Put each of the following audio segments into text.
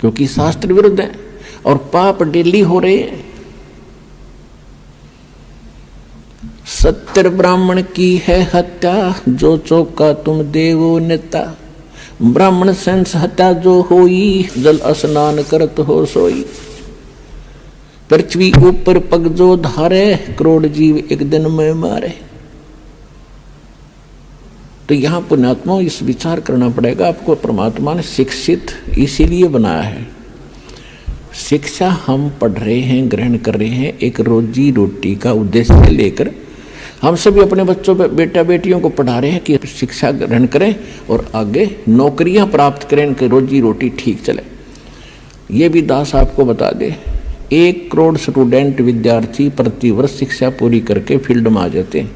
क्योंकि शास्त्र विरुद्ध है और पाप डेली हो रहे हैं। सत्तर ब्राह्मण की है हत्या, जो चौका तुम देवो नेता। ब्राह्मण सेंस हत्या जो होई, जल स्नान करत हो सोई। पृथ्वी ऊपर पग जो धारे, करोड़ जीव एक दिन में मारे। तो यहां पुण्यात्मा इस विचार करना पड़ेगा, आपको परमात्मा ने शिक्षित इसीलिए बनाया है। शिक्षा हम पढ़ रहे हैं, ग्रहण कर रहे हैं, एक रोजी रोटी का उद्देश्य लेकर हम सभी अपने बच्चों बेटा बेटियों को पढ़ा रहे हैं कि शिक्षा ग्रहण करें और आगे नौकरियां प्राप्त करें, इनकी रोजी रोटी ठीक चले। ये भी दास आपको बता दे, 1 करोड़ स्टूडेंट विद्यार्थी प्रतिवर्ष शिक्षा पूरी करके फील्ड में आ जाते हैं।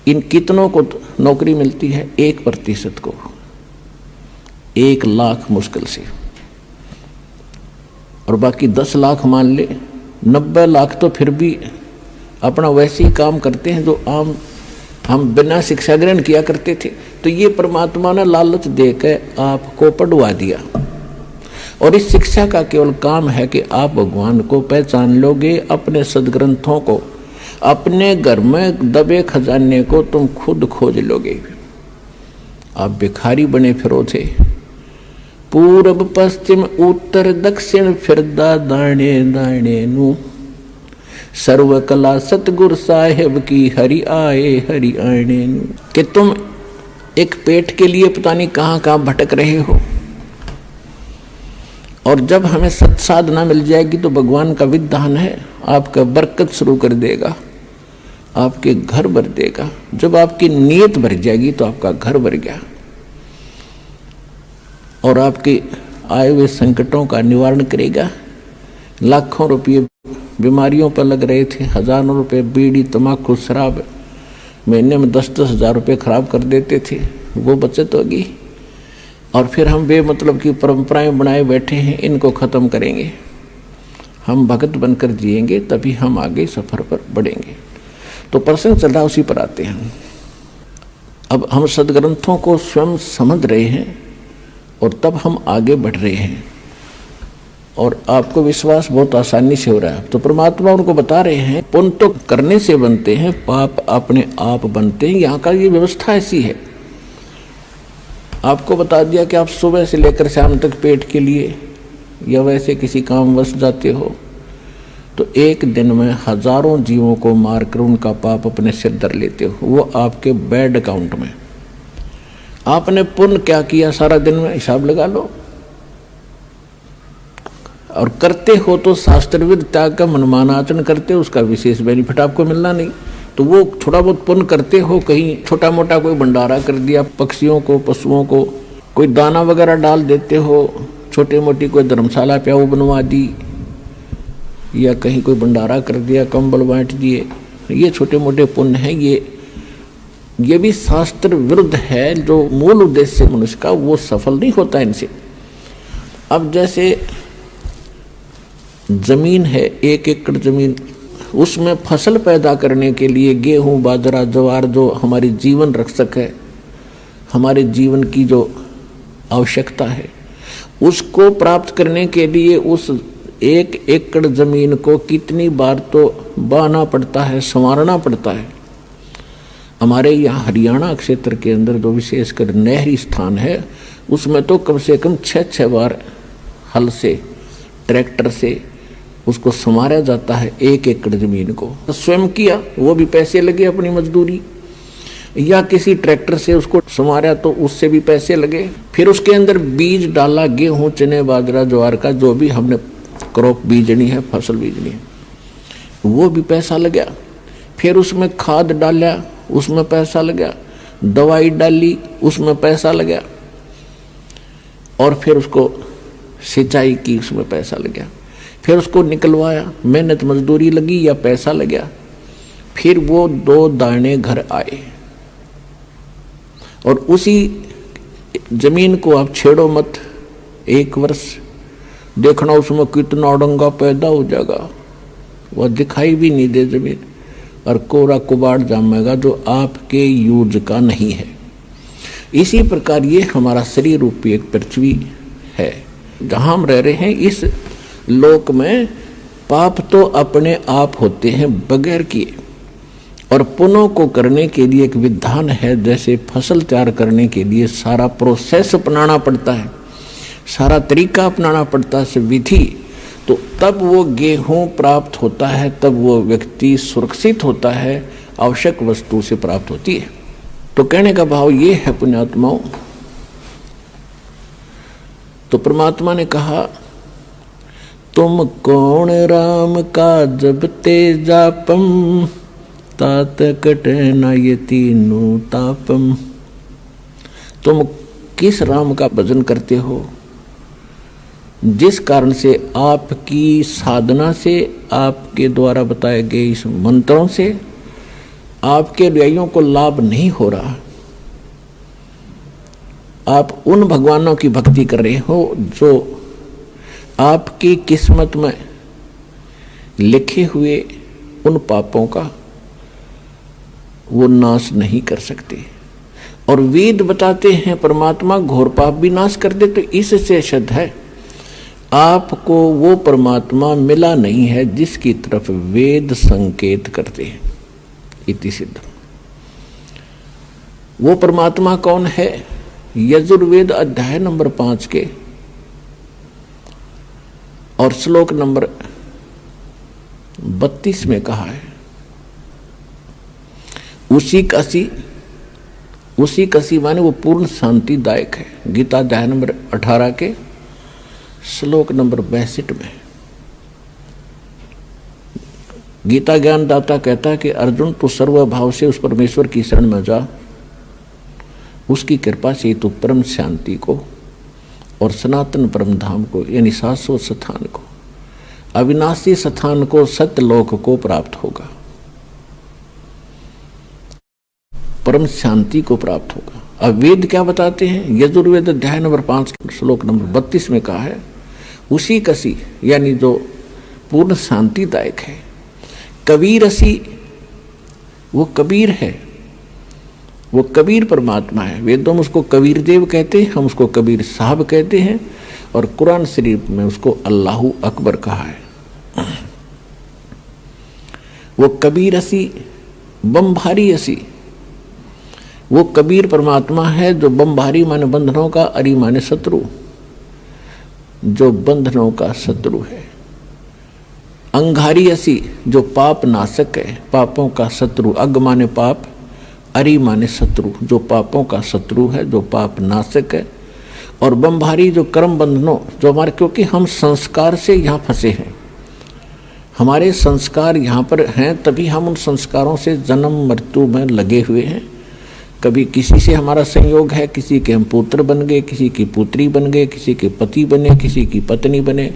इन कितनों को नौकरी मिलती है? 1% को। 1 लाख मुश्किल से, और बाकी 10 लाख मान ले, 90 लाख तो फिर भी अपना वैसे ही काम करते हैं जो आम हम बिना शिक्षा ग्रहण किया करते थे। तो ये परमात्मा ने लालच देकर आपको पढ़वा दिया, और इस शिक्षा का केवल काम है कि आप भगवान को पहचान लोगे। अपने सदग्रंथों को, अपने घर में दबे खजाने को तुम खुद खोज लोगे। आप भिखारी बने फिरो थे, पूर्व पश्चिम उत्तर दक्षिण फिरदा दाणे दाणे नू। सर्व कला सतगुरु साहेब की, हरि आए हरि आने नू। कि तुम एक पेट के लिए पता नहीं कहां कहां भटक रहे हो, और जब हमें सत साधना मिल जाएगी तो भगवान का विधान है आपका बरकत शुरू कर देगा, आपके घर भर देगा। जब आपकी नीयत भर जाएगी तो आपका घर भर गया, और आपके आए हुए संकटों का निवारण करेगा। लाखों रुपये बीमारियों पर लग रहे थे, हजारों रुपये बीड़ी तम्बाकू शराब, महीने में 10-10 हज़ार रुपये खराब कर देते थे, वो बचत होगी। और फिर हम बेमतलब की परंपराएं बनाए बैठे हैं, इनको ख़त्म करेंगे। हम भगत बनकर जिएंगे, तभी हम आगे सफ़र पर बढ़ेंगे। तो प्रसंग चल रहा, उसी पर आते हैं। अब हम सदग्रंथों को स्वयं समझ रहे हैं और तब हम आगे बढ़ रहे हैं, और आपको विश्वास बहुत आसानी से हो रहा है। तो परमात्मा उनको बता रहे हैं, पुण्य तो करने से बनते हैं, पाप अपने आप बनते हैं। यहाँ का ये व्यवस्था ऐसी है। आपको बता दिया कि आप सुबह से लेकर शाम तक पेट के लिए या वैसे किसी काम वश जाते हो, तो एक दिन में हजारों जीवों को मारकर उनका पाप अपने सिर धर लेते हो, वो आपके बैंक अकाउंट में। आपने पुण्य क्या किया सारा दिन में, हिसाब लगा लो। और करते हो तो शास्त्र विरुद्ध त्याग का मनमाना आचरण करते हो, उसका विशेष बेनिफिट आपको मिलना नहीं। तो वो थोड़ा बहुत पुण्य करते हो, कहीं छोटा मोटा कोई भंडारा कर दिया पक्षियों को, पशुओं को, कोई दाना वगैरह डाल देते हो, छोटी मोटी कोई धर्मशाला प्याऊ बनवा दी, या कहीं कोई भंडारा कर दिया, कंबल बांट दिए, ये छोटे मोटे पुण्य हैं। ये भी शास्त्र विरुद्ध है। जो मूल उद्देश्य मनुष्य का वो सफल नहीं होता इनसे। अब जैसे जमीन है, 1 एकड़ जमीन, उसमें फसल पैदा करने के लिए गेहूं, बाजरा, ज्वार, जो हमारी जीवन रक्षक है, हमारे जीवन की जो आवश्यकता है, उसको प्राप्त करने के लिए उस 1 एकड़ जमीन को कितनी बार तो बाना पड़ता है, संवारना पड़ता है। हमारे यहाँ हरियाणा क्षेत्र के अंदर जो विशेषकर नहरी स्थान है, उसमें तो कम से कम 6-6 बार हल से, ट्रैक्टर से उसको संवारा जाता है 1 एकड़ जमीन को। स्वयं किया, वो भी पैसे लगे अपनी मजदूरी, या किसी ट्रैक्टर से उसको संवारा तो उससे भी पैसे लगे। फिर उसके अंदर बीज डाला, गेहूं, चने, बाजरा, ज्वार का जो भी हमने क्रॉप बीजनी है, फसल बीजनी है, वो भी पैसा लगा। फिर उसमें खाद डाला, उसमें पैसा लगा, दवाई डाली, उसमें पैसा लगा, और फिर उसको सिंचाई की, उसमें पैसा लगा। फिर उसको निकलवाया, मेहनत मजदूरी लगी या पैसा लगा। फिर वो 2 दाने घर आए, और उसी जमीन को आप छेड़ो मत। 1 वर्ष देखना उसमें कितना अड़ंगा पैदा हो जाएगा, वह दिखाई भी नहीं दे जमीन, और कोरा कुबाड़ जामेगा जो आपके यूज का नहीं है। इसी प्रकार ये हमारा शरीर रूपी एक पृथ्वी है, जहाँ हम रह रहे हैं इस लोक में पाप तो अपने आप होते हैं बगैर किए, और पुण्यों को करने के लिए एक विधान है। जैसे फसल तैयार करने के लिए सारा प्रोसेस अपनाना पड़ता है, सारा तरीका अपनाना पड़ता है, विधि, तो तब वो गेहूं प्राप्त होता है, तब वो व्यक्ति सुरक्षित होता है, आवश्यक वस्तु से प्राप्त होती है। तो कहने का भाव ये है पुण्यात्माओं, तो परमात्मा ने कहा तुम कौन राम का जब ते जापम तात कटे न ये तीनों तापम। तुम किस राम का भजन करते हो जिस कारण से आपकी साधना से, आपके द्वारा बताए गए इस मंत्रों से आपके अनुयायियों को लाभ नहीं हो रहा। आप उन भगवानों की भक्ति कर रहे हो जो आपकी किस्मत में लिखे हुए उन पापों का वो नाश नहीं कर सकते। और वेद बताते हैं परमात्मा घोर पाप भी नाश कर दे। तो इससे सिद्ध है आपको वो परमात्मा मिला नहीं है जिसकी तरफ वेद संकेत करते हैं। इति सिद्ध। वो परमात्मा कौन है? यजुर्वेद अध्याय नंबर 5 के और श्लोक नंबर 32 में कहा है, उसी कसी माने वो पूर्ण शांतिदायक है। गीता अध्याय नंबर 18 के श्लोक नंबर 62 में गीता ज्ञानदाता कहता है कि अर्जुन तू सर्वभाव से उस परमेश्वर की शरण में जा, उसकी कृपा से तू परम शांति को और सनातन परम धाम को यानी शाश्वत स्थान को, अविनाशी स्थान को, सत्यलोक को प्राप्त होगा, परम शांति को प्राप्त होगा। अब वेद क्या बताते हैं? यजुर्वेद अध्याय नंबर 5 श्लोक नंबर 32 में कहा है, उसी कसी यानी जो पूर्ण शांतिदायक है। कबीर असी, वो कबीर है, वो कबीर परमात्मा है। वेदों में उसको कबीर देव कहते हैं, हम उसको कबीर साहब कहते हैं, और कुरान शरीफ में उसको अल्लाहू अकबर कहा है। वो कबीर असी बमभारी असी, वो कबीर परमात्मा है जो बमभारी माने बंधनों का, अरी माने शत्रु, जो बंधनों का शत्रु है। अंगारी असी जो पाप नाशक है, पापों का शत्रु। अग माने पाप, अरि माने शत्रु, जो पापों का शत्रु है, जो पाप नाशक है। और बमभारी जो कर्म बंधनों, जो हमारे, क्योंकि हम संस्कार से यहाँ फंसे हैं, हमारे संस्कार यहाँ पर हैं, तभी हम उन संस्कारों से जन्म मृत्यु में लगे हुए हैं। कभी किसी से हमारा संयोग है, किसी के हम पुत्र बन गए, किसी की पुत्री बन गए, किसी के पति बने, किसी की पत्नी बने।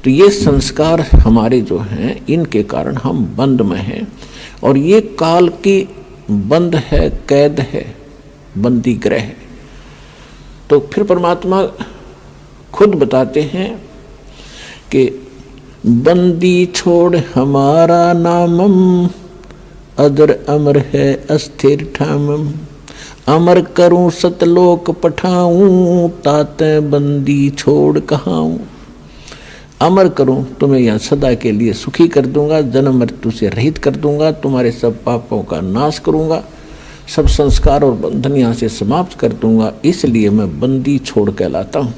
तो ये संस्कार हमारे जो हैं, इनके कारण हम बंद में हैं, और ये काल की बंद है, कैद है, बंदी ग्रह है। तो फिर परमात्मा खुद बताते हैं कि बंदी छोड़ हमारा नामम, अदर अमर है अस्थिर ठामम। अमर करूं सतलोक पठाऊं, ताते बंदी छोड़ कहाऊं। अमर करूं, तुम्हें यहाँ सदा के लिए सुखी कर दूंगा, जन्म मृत्यु से रहित कर दूंगा, तुम्हारे सब पापों का नाश करूंगा, सब संस्कार और बंधन यहाँ से समाप्त कर दूंगा, इसलिए मैं बंदी छोड़ कहलाता हूँ।